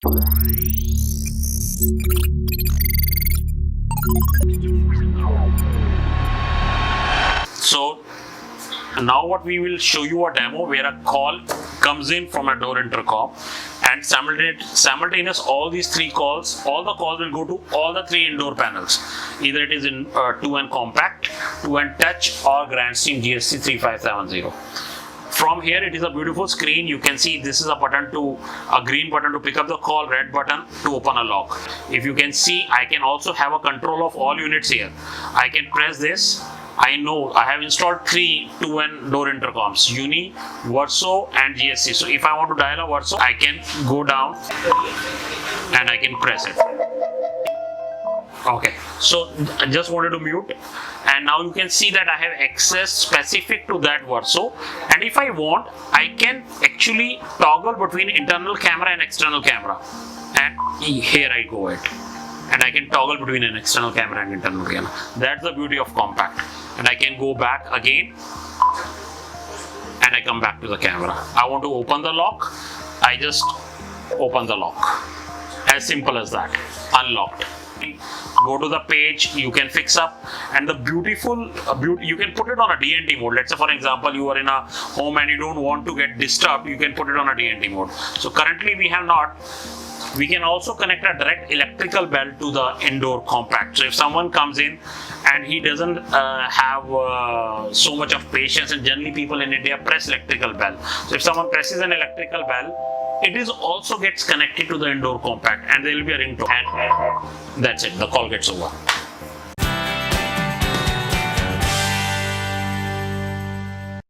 So now what we will show you a demo where a call comes in from a door intercom, and simultaneous all these three calls, all the calls will go to all the three indoor panels. Either it is in 2N compact, 2N touch or Grandstream GSC 3570. From here it is a beautiful screen. You can see this is a green button to pick up the call, red button to open a lock. If you can see, I can also have a control of all units here. I can press this. I know I have installed 3 2N door intercoms, Uni, Verso and GSC. So if I want to dial a Verso, I can go down and I can press it. Okay, so I just wanted to mute, and now you can see that I have access specific to that Verso, and if I want, I can actually toggle between internal camera and external camera, and here I go it. And I can toggle between an external camera and internal camera. That's the beauty of compact. And I can go back again and I come back to the camera. I want to open the lock, I just open the lock. As simple as that. Unlocked. Go to the page, you can fix up, and the you can put it on a DNT mode. Let's say for example you are in a home and you don't want to get disturbed, you can put it on a DNT mode. So currently we have not. We can also connect a direct electrical bell to the indoor compact. So if someone comes in and he doesn't have so much of patience, and generally people in India press electrical bell. So if someone presses an electrical bell, it is also gets connected to the indoor compact and there will be a ringtone, and that's it, the call gets over.